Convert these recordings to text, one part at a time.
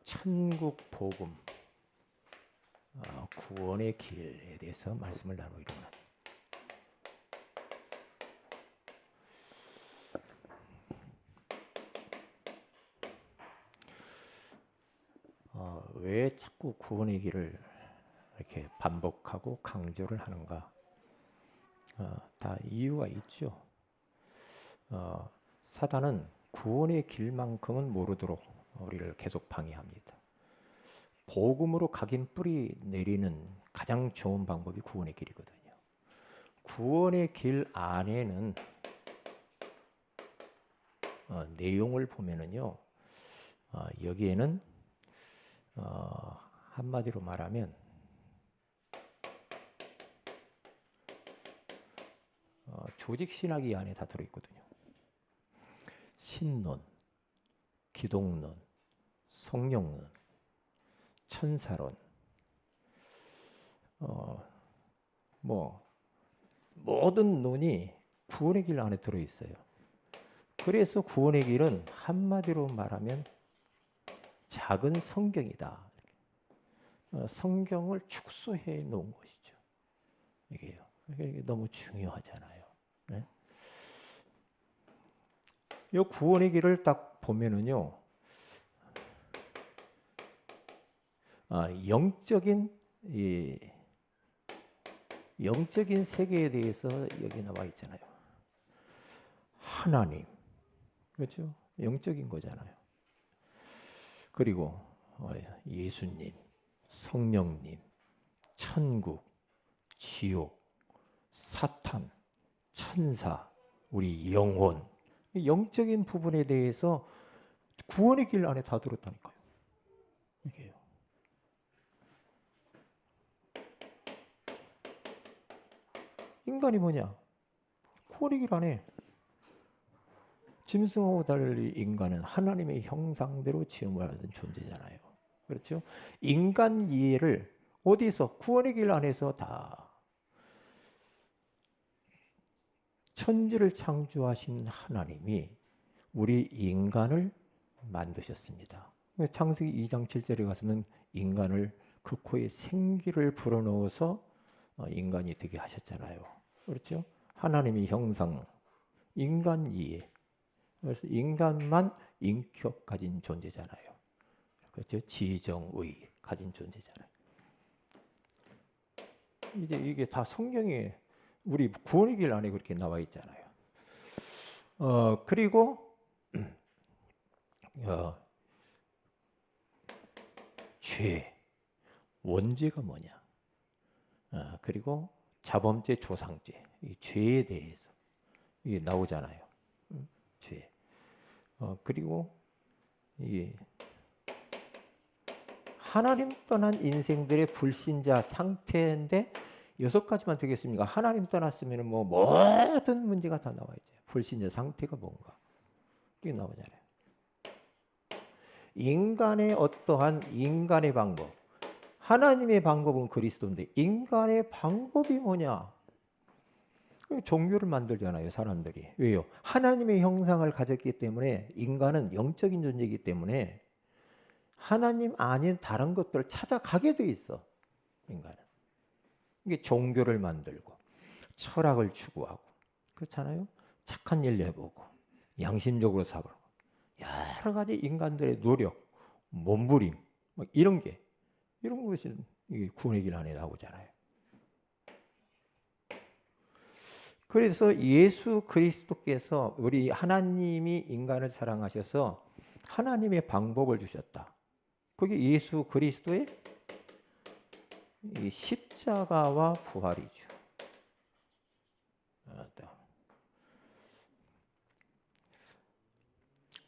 천국 복음, 구원의 길에 대해서 말씀을 나누기로는 왜 자꾸 구원의 길을 이렇게 반복하고 강조를 하는가? 다 이유가 있죠. 사단은 구원의 길만큼은 모르도록 우리를 계속 방해합니다. 복음으로 각인 뿌리 내리는 가장 좋은 방법이 구원의 길이거든요. 구원의 길 안에는 내용을 보면은요, 여기에는 한마디로 말하면 조직 신학이 안에 다 들어있거든요. 신론, 기독론, 성령론, 천사론, 모든 논이 구원의 길 안에 들어있어요. 그래서 구원의 길은 한마디로 말하면 작은 성경이다. 성경을 축소해 놓은 것이죠. 이게요. 이게 너무 중요하잖아요. 네? 이 구원의 길을 딱 보면은요, 영적인 세계에 대해서 여기 나와 있잖아요. 하나님, 그렇죠? 영적인 거잖아요. 그리고 예수님, 성령님, 천국, 지옥, 사탄, 천사, 우리 영혼, 영적인 부분에 대해서 구원의 길 안에 다 들었다니까요. 이게요. 인간이 뭐냐? 구원의 길 안에 짐승하고 달리 인간은 하나님의 형상대로 지음을 받은 존재잖아요. 그렇죠? 인간 이해를 어디서? 구원의 길 안에서 다 천지를 창조하신 하나님이 우리 인간을 만드셨습니다. 창세기 2장 7절에 가서는 인간을 그 코에 생기를 불어넣어서 인간이 되게 하셨잖아요. 그렇죠? 하나님의 형상, 인간 이해. 그래서 인간만 인격 가진 존재잖아요. 그렇죠? 지정의 가진 존재잖아요. 이제 이게 다 성경에 우리 구원의 길 안에 그렇게 나와 있잖아요. 그리고 죄, 원죄가 뭐냐? 그리고 자범죄, 조상죄, 이 죄에 대해서 이게 나오잖아요. 죄. 그리고 이 하나님 떠난 인생들의 불신자 상태인데 6가지만 되겠습니까? 하나님 떠났으면 뭐 모든 문제가 다 나와 있죠. 불신자 상태가 뭔가 이게 나오잖아요. 인간의 어떠한 인간의 방법, 하나님의 방법은 그리스도인데 인간의 방법이 뭐냐? 종교를 만들잖아요, 사람들이. 왜요? 하나님의 형상을 가졌기 때문에 인간은 영적인 존재이기 때문에 하나님 아닌 다른 것들을 찾아가게 돼 있어, 인간은. 이게 종교를 만들고 철학을 추구하고 그렇잖아요. 착한 일 해보고 양심적으로 살고 여러 가지 인간들의 노력, 몸부림 이런 것이 구원의 길 안에 나오잖아요. 그래서 예수 그리스도께서 우리 하나님이 인간을 사랑하셔서 하나님의 방법을 주셨다. 그게 예수 그리스도의 이 십자가와 부활이죠.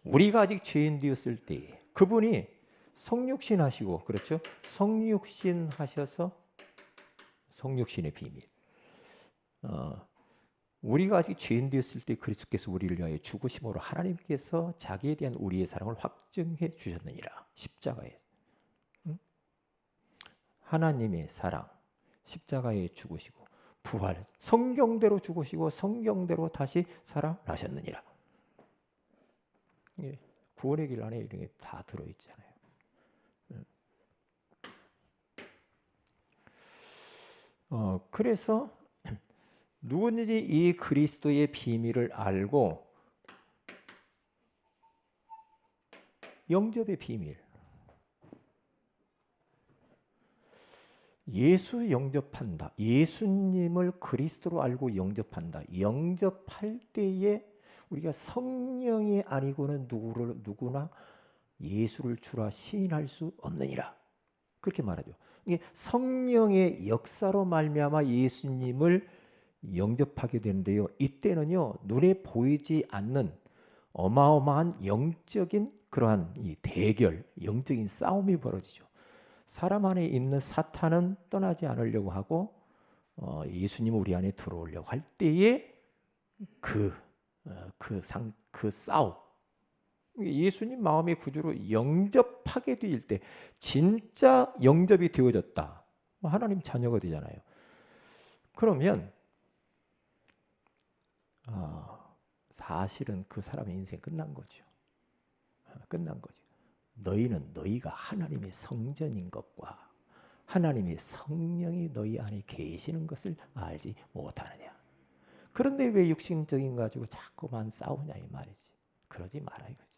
우리가 아직 죄인 되었을 때 그분이 성육신 하시고, 그렇죠? 성육신 하셔서 성육신의 비밀. 우리가 아직 죄인 되었을 때 그리스도께서 우리를 위하여 죽으심으로 하나님께서 자기에 대한 우리의 사랑을 확증해 주셨느니라. 십자가에. 하나님의 사랑, 십자가에 죽으시고 부활, 성경대로 죽으시고 성경대로 다시 살아나셨느니라. 구원의 길 안에 이런 게 다 들어있잖아요. 그래서 누구든지 이 그리스도의 비밀을 알고 영접의 비밀, 예수 영접한다. 예수님을 그리스도로 알고 영접한다. 영접할 때에 우리가 성령이 아니고는 누구나 예수를 주라 시인할 수 없느니라. 그렇게 말하죠. 이게 성령의 역사로 말미암아 예수님을 영접하게 되는데요. 이때는요, 눈에 보이지 않는 어마어마한 영적인 그러한 이 대결, 영적인 싸움이 벌어지죠. 사람 안에 있는 사탄은 떠나지 않으려고 하고 예수님은 우리 안에 들어오려고 할 때에 그 싸움, 예수님 마음의 구주로 영접하게 될 때 진짜 영접이 되어졌다. 하나님 자녀가 되잖아요. 그러면 사실은 그 사람의 인생 끝난 거죠. 끝난 거죠. 너희가 하나님의 성전인 것과 하나님의 성령이 너희 안에 계시는 것을 알지 못하느냐. 그런데 왜 육신적인 가지고 자꾸만 싸우냐 이 말이지. 그러지 마라 이거지.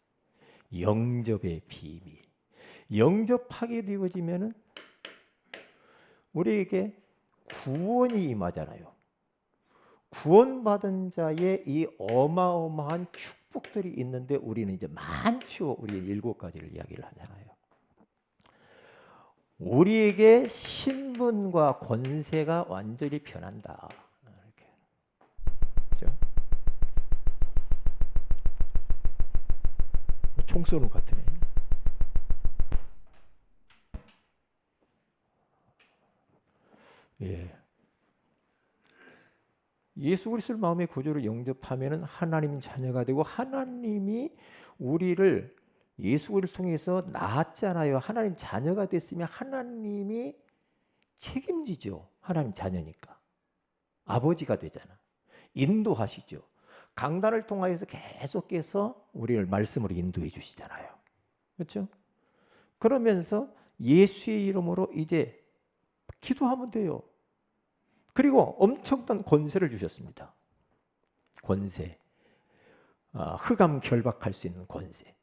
영접의 비밀. 영접하게 되어지면은 우리에게 구원이 임하잖아요. 구원받은 자의 이 어마어마한 축복들이 있는데 우리는 이제 많죠. 우리 7가지를 이야기를 하잖아요. 우리에게 신분과 권세가 완전히 변한다. 이렇게. 그렇죠? 총 쏘는 것 같으네. 예. 예수 그리스도를 마음의 구주로 영접하면은 하나님 자녀가 되고 하나님이 우리를 예수 그리스도를 통해서 낳았잖아요. 하나님 자녀가 됐으면 하나님이 책임지죠. 하나님 자녀니까. 아버지가 되잖아. 인도하시죠. 강단을 통하여서 계속해서 우리를 말씀으로 인도해 주시잖아요. 그렇죠? 그러면서 예수의 이름으로 이제 기도하면 돼요. 그리고 엄청난 권세를 주셨습니다. 권세. 흑암 결박할 수 있는 권세.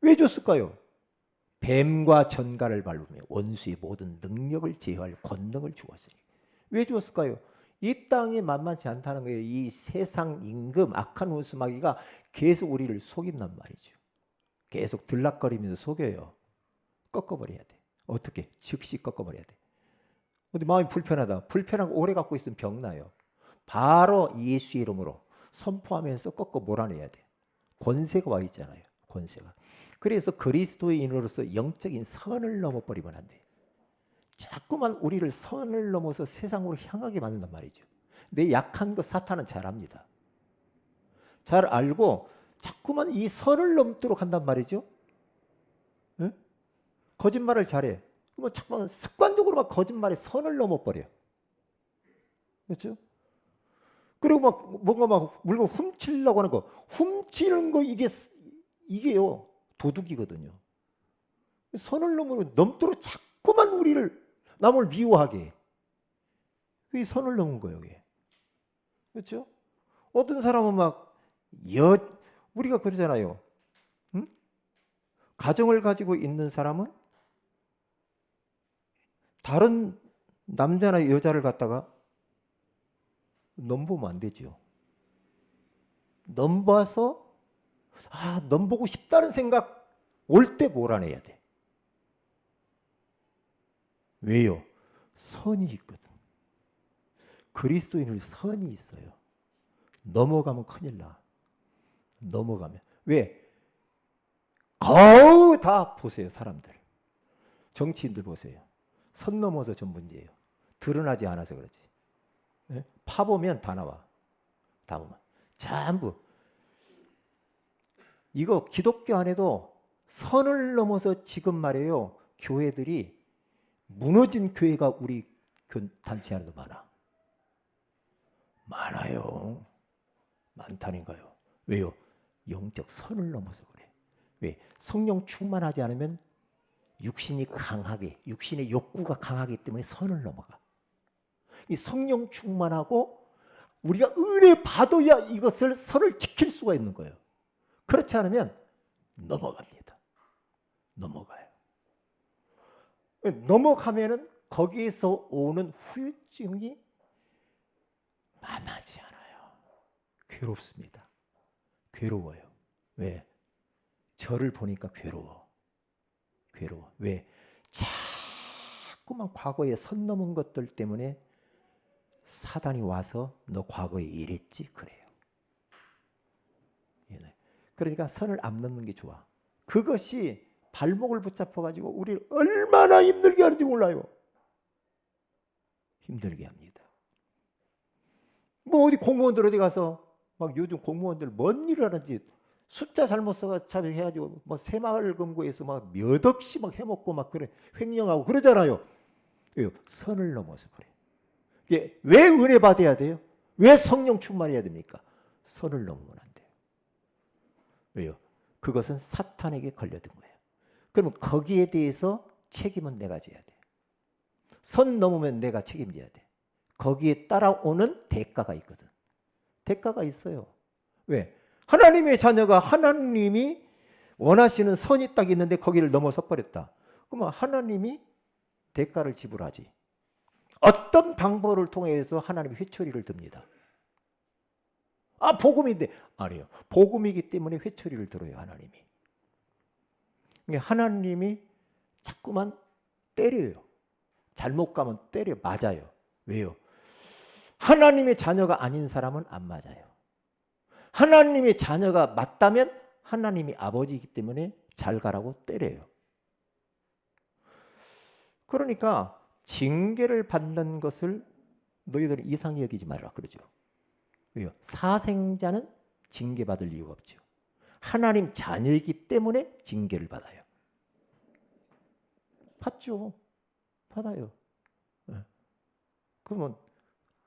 왜 줬을까요? 뱀과 전갈을 밟으며 원수의 모든 능력을 제어할 권능을 주었으니. 왜 주었을까요? 이 땅이 만만치 않다는 거예요. 이 세상 임금 악한 원수마귀가 계속 우리를 속인단 말이죠. 계속 들락거리면서 속여요. 꺾어버려야 돼. 어떻게? 즉시 꺾어버려야 돼. 근데 마음이 불편하다. 불편하고 오래 갖고 있으면 병나요. 바로 예수의 이름으로 선포하면서 꺾어 몰아내야 돼. 권세가 와 있잖아요. 권세가. 그래서 그리스도인으로서 영적인 선을 넘어버리면 안 돼. 자꾸만 우리를 선을 넘어서 세상으로 향하게 만든단 말이죠. 내 약한 거 사탄은 잘 압니다. 잘 알고 자꾸만 이 선을 넘도록 한단 말이죠. 네? 거짓말을 잘해. 그러면 자꾸만 습관적으로 막 거짓말에 선을 넘어버려. 그렇죠? 그리고 막 뭔가 막 물건 훔치려고 하는 거, 훔치는 거 이게요 도둑이거든요. 선을 넘도록 자꾸만 우리를 남을 미워하게. 그게 선을 넘은 거예요. 이게. 그렇죠? 어떤 사람은 막 우리가 그러잖아요. 응? 가정을 가지고 있는 사람은 다른 남자나 여자를 갖다가 넘보면 안 되죠. 넘봐서 넘보고 싶다는 생각 올 때 몰아내야 돼. 왜요? 선이 있거든. 그리스도인은 선이 있어요. 넘어가면 큰일 나. 넘어가면. 왜? 거의 다 보세요. 사람들. 정치인들 보세요. 선 넘어서 전문제예요. 드러나지 않아서 그렇지. 네? 파보면 다 나와. 다 보면. 전부. 이거 기독교 안에도 선을 넘어서 지금 말이에요. 교회들이 무너진 교회가 우리 단체 안에도 많아. 많아요. 많다니까요. 왜요? 영적 선을 넘어서 그래. 왜? 성령 충만하지 않으면 육신의 욕구가 강하기 때문에 선을 넘어가. 이 성령 충만하고 우리가 은혜 받아야 이것을 선을 지킬 수가 있는 거예요. 그렇지 않으면 넘어갑니다. 넘어가요. 넘어가면은 거기에서 오는 후유증이 만만치 않아요. 괴롭습니다. 괴로워요. 왜? 저를 보니까 괴로워. 왜? 자꾸만 과거에 선 넘은 것들 때문에 사단이 와서 너 과거에 이랬지? 그래요. 그러니까 선을 안 넘는 게 좋아. 그것이 발목을 붙잡아가지고 우리를 얼마나 힘들게 하는지 몰라요. 힘들게 합니다. 뭐 어디 공무원들 어디 가서 막 요즘 공무원들 뭔 일을 하는지 숫자 잘못 써가지고 해가지고 뭐 새마을 금고에서 막 몇 억씩 막 해먹고 막 그래 횡령하고 그러잖아요. 왜요? 선을 넘어서 그래. 이게 왜 은혜 받아야 돼요? 왜 성령 충만해야 됩니까? 선을 넘으면 안 돼요. 왜요? 그것은 사탄에게 걸려든 거예요. 그러면 거기에 대해서 책임은 내가 져야 돼. 선 넘으면 내가 책임져야 돼. 거기에 따라오는 대가가 있거든. 대가가 있어요. 왜? 하나님의 자녀가 하나님이 원하시는 선이 딱 있는데 거기를 넘어서 버렸다. 그러면 하나님이 대가를 지불하지. 어떤 방법을 통해서 하나님이 회초리를 듭니다. 아, 복음인데. 아니요. 복음이기 때문에 회초리를 들어요, 하나님이. 하나님이 자꾸만 때려요. 잘못 가면 때려 맞아요. 왜요? 하나님의 자녀가 아닌 사람은 안 맞아요. 하나님의 자녀가 맞다면 하나님이 아버지이기 때문에 잘 가라고 때려요. 그러니까 징계를 받는 것을 너희들은 이상히 여기지 말라 그러죠. 왜요? 사생자는 징계받을 이유가 없죠. 하나님 자녀이기 때문에 징계를 받아요. 받죠. 받아요. 그러면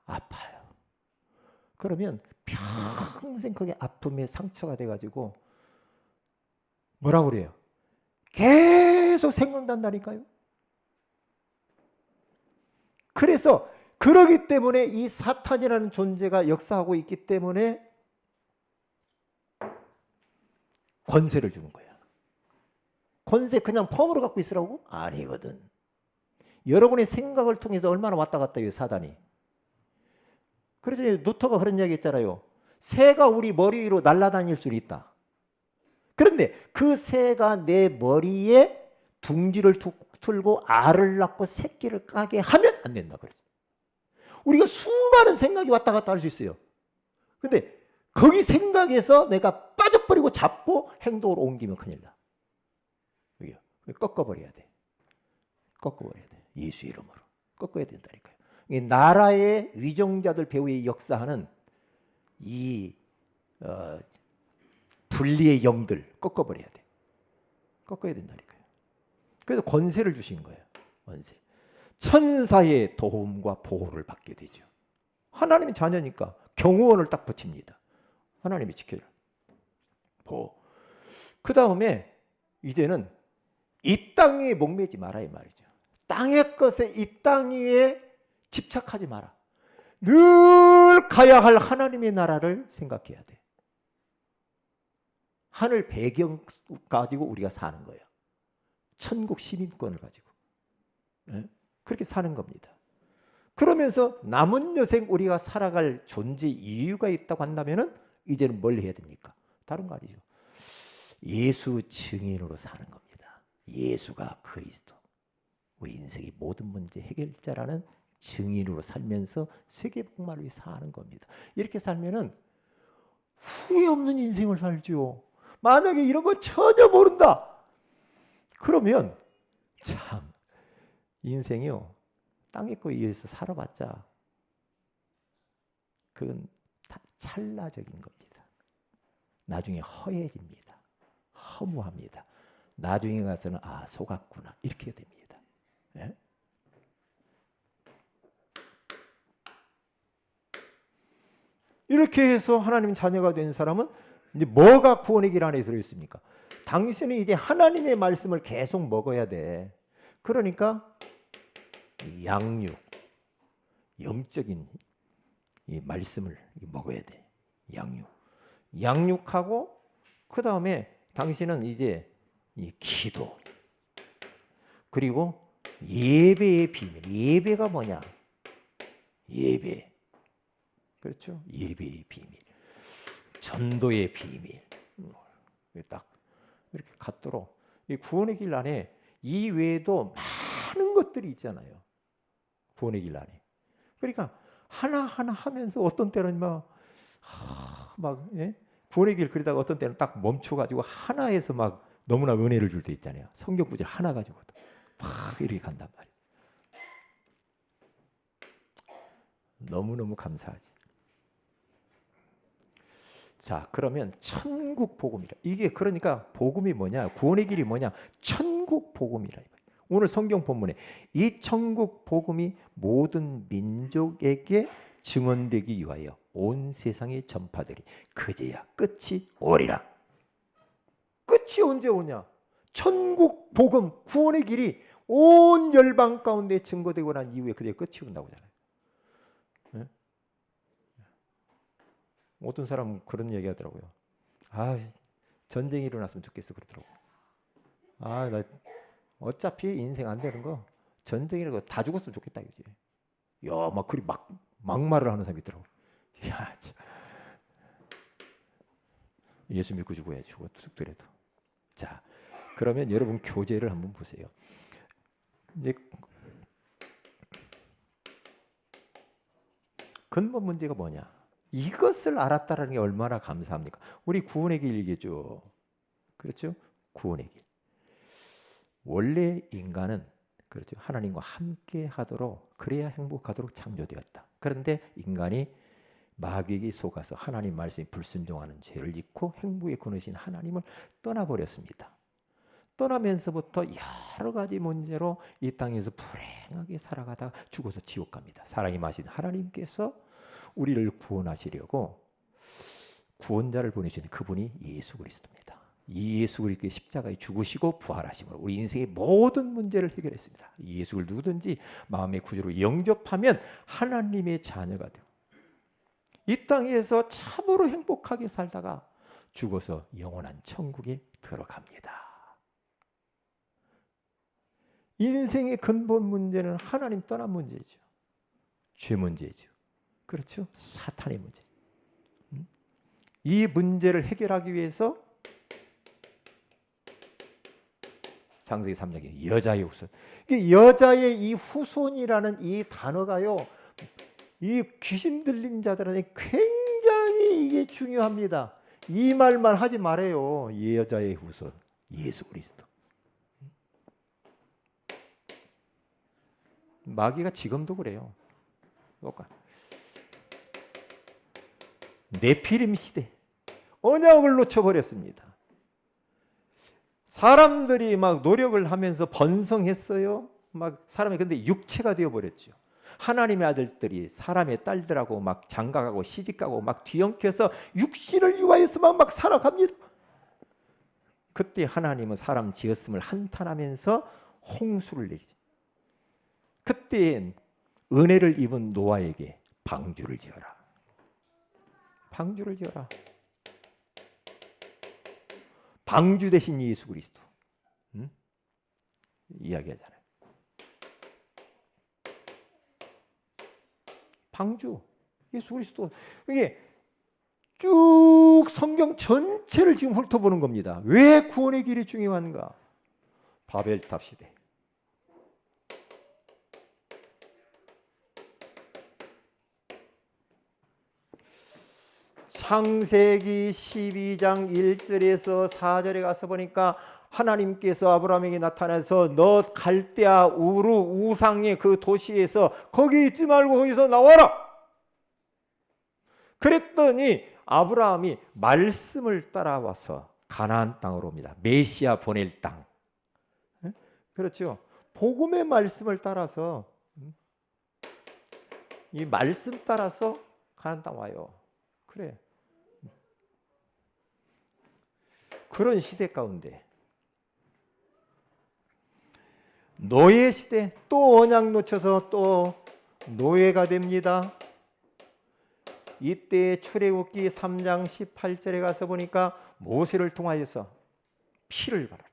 아파요. 그러면 평생 그게 아픔에 상처가 돼가지고 뭐라고 그래요? 계속 생각난다니까요. 그래서 그러기 때문에 이 사탄이라는 존재가 역사하고 있기 때문에 권세를 주는 거야. 권세 그냥 펌으로 갖고 있으라고? 아니거든. 여러분의 생각을 통해서 얼마나 왔다 갔다 해요, 사단이. 그래서 루터가 그런 이야기 했잖아요. 새가 우리 머리 위로 날아다닐 수 있다. 그런데 그 새가 내 머리에 둥지를 틀고 알을 낳고 새끼를 까게 하면 안 된다 그러죠. 우리가 수많은 생각이 왔다 갔다 할 수 있어요. 근데 거기 생각에서 내가 빠져버리고 잡고 행동으로 옮기면 큰일 나. 여기요. 꺾어버려야 돼. 꺾어버려야 돼. 예수 이름으로. 꺾어야 된다니까요. 나라의 위정자들 배후에 역사하는 이 분리의 영들 꺾어버려야 돼. 꺾어야 된다니까요. 그래서 권세를 주신 거예요. 권세. 천사의 도움과 보호를 받게 되죠. 하나님의 자녀니까 경호원을 딱 붙입니다. 하나님이 지켜줘. 보호. 그 다음에 이제는 이 땅에 목매지 마라 이 말이죠. 땅의 것에 이 땅 위에 집착하지 마라. 늘 가야 할 하나님의 나라를 생각해야 돼. 하늘 배경 가지고 우리가 사는 거예요. 천국 시민권을 가지고. 네? 그렇게 사는 겁니다. 그러면서 남은 여생 우리가 살아갈 존재 이유가 있다고 한다면은 이제는 뭘 해야 됩니까? 다른 거 아니죠. 예수 증인으로 사는 겁니다. 예수가 그리스도. 우리 인생의 모든 문제 해결자라는 증인으로 살면서 세계복음을 위해 사는 겁니다. 이렇게 살면은 후회 없는 인생을 살죠. 만약에 이런 거 전혀 모른다. 그러면 참 인생이요. 땅의 거에 의해서 살아봤자 그건 다 찰나적인 겁니다. 나중에 허해집니다. 허무합니다. 나중에 가서는 아 속았구나 이렇게 됩니다. 네? 이렇게 해서 하나님 자녀가 된 사람은 이제 뭐가 구원의 길 안에 들어있습니까? 당신은 이제 하나님의 말씀을 계속 먹어야 돼. 그러니까 양육, 영적인 이 말씀을 먹어야 돼. 양육하고 그 다음에 당신은 이제 이 기도 그리고 예배의 비밀. 예배가 뭐냐? 예배. 그렇죠? 예배의 비밀. 전도의 비밀. 딱 이렇게 갖도록 이 구원의 길 안에 이 외에도 많은 것들이 있잖아요. 구원의 길 안에. 그러니까 하나하나 하면서 어떤 때는 막 구원의 길 그리다가 어떤 때는 딱 멈춰가지고 하나에서 막 너무나 은혜를 줄 때 있잖아요. 성경 구절 하나 가지고도 막 이렇게 간단 말이에요. 너무너무 감사하지. 자, 그러면 천국 복음이라. 이게 그러니까 복음이 뭐냐? 구원의 길이 뭐냐? 천국 복음이라. 오늘 성경 본문에 이 천국 복음이 모든 민족에게 증언되기 위하여 온 세상에 전파되리. 그제야 끝이 오리라. 끝이 언제 오냐? 천국 복음 구원의 길이 온 열방 가운데 증거되고 난 이후에 그제 끝이 온다고 하잖아요. 네? 어떤 사람은 그런 얘기 하더라고요. 전쟁이 일어났으면 좋겠어 그러더라고요. 나 어차피 인생 안 되는 거 전쟁이라고 다 죽었으면 좋겠다 이거지. 야, 막 그리 막말을 하는 사람이 있더라고. 야, 참. 예수 믿고 죽어야지 죽더라도. 자, 그러면 여러분 교재를 한번 보세요. 이제 근본 문제가 뭐냐? 이것을 알았다라는 게 얼마나 감사합니까? 우리 구원의 길 얘기죠. 그렇죠? 구원의 길. 원래 인간은 그렇죠. 하나님과 함께 하도록 그래야 행복하도록 창조되었다. 그런데 인간이 마귀에게 속아서 하나님 말씀에 불순종하는 죄를 짓고 행복에 거느신 하나님을 떠나버렸습니다. 떠나면서부터 여러 가지 문제로 이 땅에서 불행하게 살아가다가 죽어서 지옥 갑니다. 사랑이 하나님께서 우리를 구원하시려고 구원자를 보내주신 그분이 예수 그리스도입니다. 이 예수 그리스도의 십자가에 죽으시고 부활하심으로 우리 인생의 모든 문제를 해결했습니다. 예수를 누구든지 마음의 구주로 영접하면 하나님의 자녀가 되고 이 땅에서 참으로 행복하게 살다가 죽어서 영원한 천국에 들어갑니다. 인생의 근본 문제는 하나님 떠난 문제죠. 죄 문제죠. 그렇죠? 사탄의 문제. 이 문제를 해결하기 위해서 창세기 3장에 여자의 후손. 여자의 이 후손이라는 이 단어가요. 이 귀신 들린 자들한테 굉장히 이게 중요합니다. 이 말만 하지 말아요. 여자의 후손. 예수 그리스도. 마귀가 지금도 그래요. 네피림 시대. 언약을 놓쳐버렸습니다. 사람들이 막 노력을 하면서 번성했어요. 막 사람이 근데 육체가 되어버렸죠. 하나님의 아들들이 사람의 딸들하고 막 장가가고 시집가고 막 뒤엉켜서 육신을 위하여서만 막 살아갑니다. 그때 하나님은 사람 지었음을 한탄하면서 홍수를 내리죠. 그때 은혜를 입은 노아에게 방주를 지어라. 방주를 지어라. 방주 대신 예수 그리스도. 이야기하잖아요. 방주 예수 그리스도. 이게 쭉 성경 전체를 지금 훑어보는 겁니다. 왜 구원의 길이 중요한가? 바벨탑 시대. 창세기 12장 1절에서 4절에 가서 보니까 하나님께서 아브라함에게 나타나서 너 갈대아 우르 우상의 그 도시에서 거기 있지 말고 거기서 나와라. 그랬더니 아브라함이 말씀을 따라와서 가나안 땅으로 옵니다. 메시아 보낼 땅. 그렇죠. 복음의 말씀을 따라서 이 말씀 따라서 가나안 땅 와요. 그래. 그런 시대 가운데 노예 시대 또 언약 놓쳐서 또 노예가 됩니다. 이때 출애굽기 3장 18절에 가서 보니까 모세를 통하여서 피를 바라라.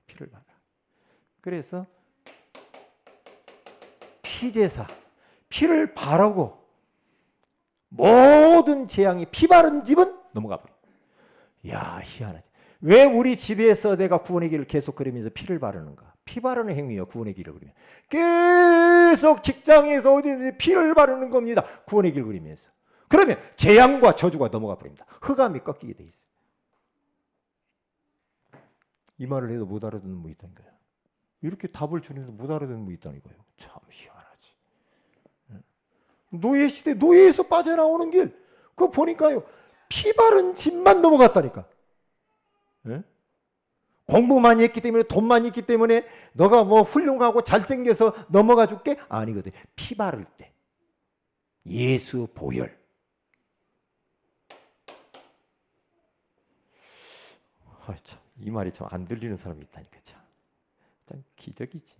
피를 바라. 그래서 피제사, 피를 바르고 모든 재앙이 피 바른 집은 넘어가 버려. 야, 희한하지. 왜 우리 집에서 내가 구원의 길을 계속 걸으면서 피를 바르는가? 피 바르는 행위요, 구원의 길을 걸으면. 계속 직장에서 어디든지 피를 바르는 겁니다. 구원의 길을 걸으면서. 그러면 재앙과 저주가 넘어가 버립니다. 흑암이 꺾이게 돼 있어요. 이 말을 해도 못 알아듣는 분이 있다니까요. 이렇게 답을 주는데 못 알아듣는 분이 있다니까요. 참 희한하지. 노예 시대, 노예에서 빠져나오는 길, 그거 보니까요, 피 바른 집만 넘어갔다니까. 예? 공부만 했기 때문에, 돈만 있기 때문에 너가 뭐 훌륭하고 잘생겨서 넘어가 줄게? 아니거든. 피 바를 때 예수 보혈. 참, 이 말이 참 안 들리는 사람이 있다니까. 참 기적이지.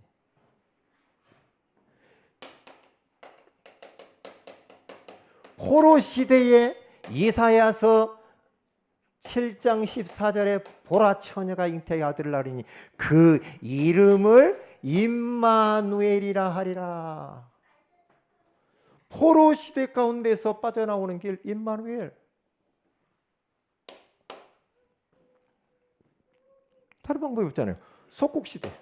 포로 시대에 이사야서 7장 14절에 보라 처녀가 잉태의 아들을 낳으니 그 이름을 임마누엘이라 하리라. 포로 시대 가운데서 빠져나오는 길, 임마누엘. 다른 방법이 없잖아요. 속국 시대.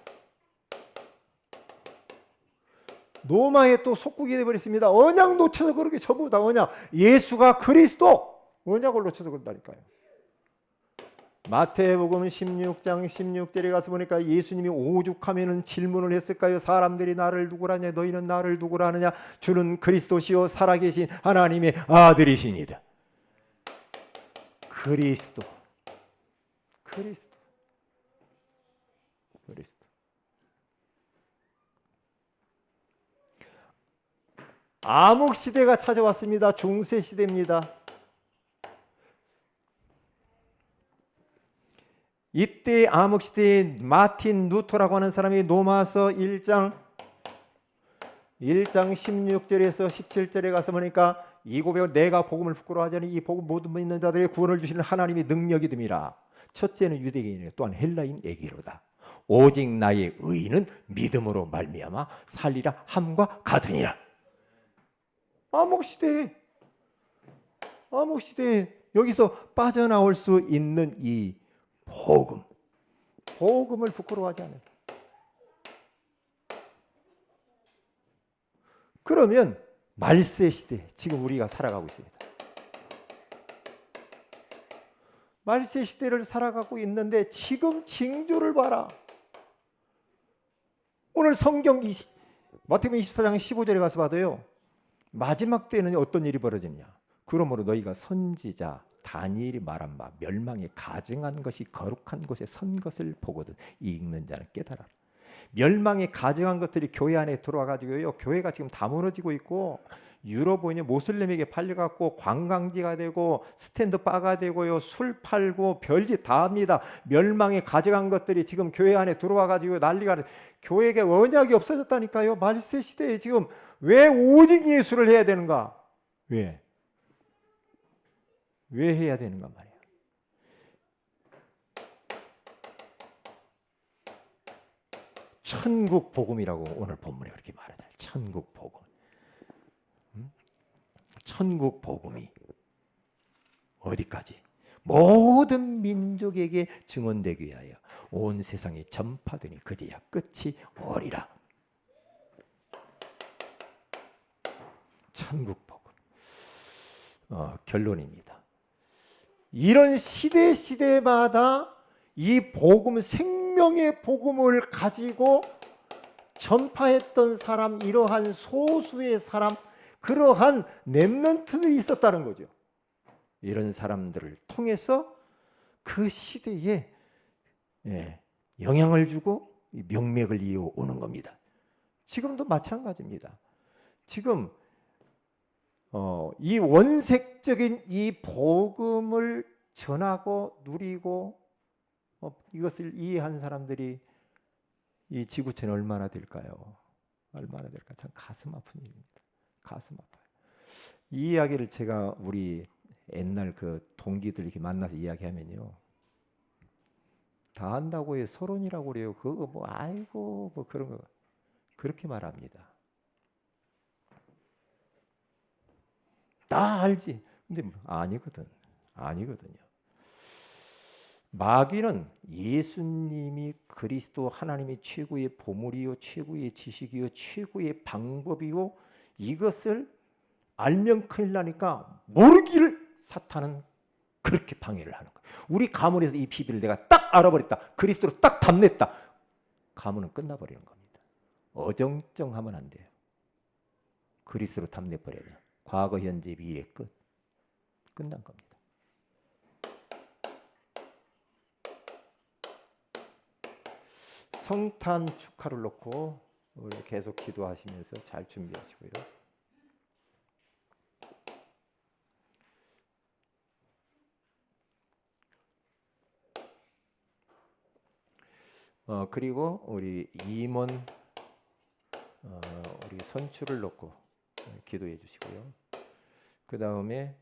로마에 또 속국이 되어버렸습니다. 언약 놓쳐서 그렇게 전부 다 언약. 예수가 그리스도, 언약을 놓쳐서 그런다니까요. 마태복음 16장 16절에 가서 보니까 예수님이 오죽하면 질문을 했을까요? 사람들이 나를 누구라냐? 너희는 나를 누구라 하느냐? 주는 그리스도시요 살아계신 하나님의 아들이시니다. 그리스도. 암흑 시대가 찾아왔습니다. 중세 시대입니다. 이때 암흑 시대에 마틴 루터라고 하는 사람이 로마서 1장 16절에서 17절에 가서 보니까 이 고백은 내가 복음을 부끄러워하지 않으니 이 복음 모든 믿는 자들에게 구원을 주시는 하나님의 능력이 됨이라. 첫째는 유대인이요 또한 헬라인에게로다. 오직 나의 의는 믿음으로 말미암아 살리라 함과 같으니라. 암흑 시대에 여기서 빠져나올 수 있는 이 복음을 부끄러워하지 않아요. 그러면 말세 시대, 지금 우리가 살아가고 있습니다. 말세 시대를 살아가고 있는데 지금 징조를 봐라. 오늘 성경 마태복음 24장 15절에 가서 봐도요. 마지막 때는 어떤 일이 벌어지냐. 그러므로 너희가 선지자 다니엘이 말한 바 멸망에 가증한 것이 거룩한 곳에 선 것을 보거든 이 읽는 자는 깨달아라. 멸망에 가증한 것들이 교회 안에 들어와 가지고요. 교회가 지금 다 무너지고 있고 유럽은요 모슬림에게 팔려갖고 관광지가 되고 스탠드 바가 되고요 술 팔고 별짓 다 합니다. 멸망에 가증한 것들이 지금 교회 안에 들어와 가지고 난리가 나. 교회에 언약이 없어졌다니까요. 말세 시대에 지금 왜 오직 예수를 해야 되는가? 왜 해야 되는가 말이야. 천국 복음이라고 오늘 본문에 그렇게 말하잖아요. 천국 복음. 천국 복음이 어디까지? 모든 민족에게 증언되기 위하여 온 세상에 전파되니 그제야 끝이 오리라. 천국 복음. 결론입니다. 이런 시대마다 이 복음, 생명의 복음을 가지고 전파했던 사람, 이러한 소수의 사람, 그러한 렘넌트들이 있었다는 거죠. 이런 사람들을 통해서 그 시대에 영향을 주고 명맥을 이어오는 겁니다. 지금도 마찬가지입니다. 지금 이 원색적인 이 복음을 전하고 누리고 이것을 이해한 사람들이 이 지구촌에 얼마나 될까요? 얼마나 될까? 참 가슴 아픈 일입니다. 가슴 아파요. 이 이야기를 제가 우리 옛날 그 동기들 이렇게 만나서 이야기하면요, 다 한다고 해 서론이라고 그래요. 그거 뭐 아이고 뭐 그런 거 그렇게 말합니다. 다 알지. 근데 아니거든. 아니거든요. 마귀는 예수님이 그리스도 하나님이 최고의 보물이요, 최고의 지식이요, 최고의 방법이요, 이것을 알면 큰일 나니까 모르기를 사탄은 그렇게 방해를 하는 거예요. 우리 가문에서 이 비밀을 내가 딱 알아버렸다. 그리스도로 딱 담냈다. 가문은 끝나버리는 겁니다. 어정쩡하면 안 돼요. 그리스도로 담내버려요. 과거, 현재, 미래 끝. 끝난 겁니다. 성탄 축하를 놓고 우리 계속 기도하시면서 잘 준비하시고요. 그리고 우리 임원 우리 선출을 놓고 기도해 주시고요. 그 다음에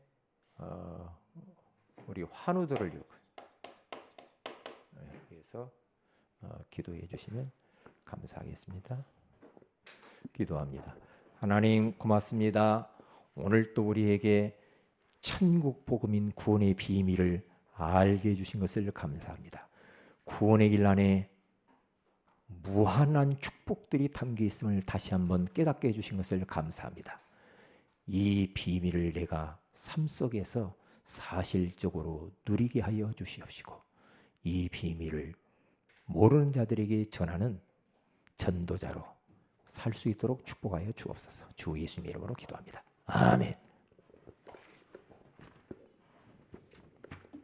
우리 환우들을 위해서 기도해 주시면 감사하겠습니다. 기도합니다. 하나님 고맙습니다. 오늘 또 우리에게 천국 복음인 구원의 비밀을 알게 해주신 것을 감사합니다. 구원의 길 안에 무한한 축복들이 담겨 있음을 다시 한번 깨닫게 해주신 것을 감사합니다. 이 비밀을 내가 삶 속에서 사실적으로 누리게 하여 주시옵시고 이 비밀을 모르는 자들에게 전하는 전도자로 살 수 있도록 축복하여 주옵소서. 주 예수님 이름으로 기도합니다. 아멘.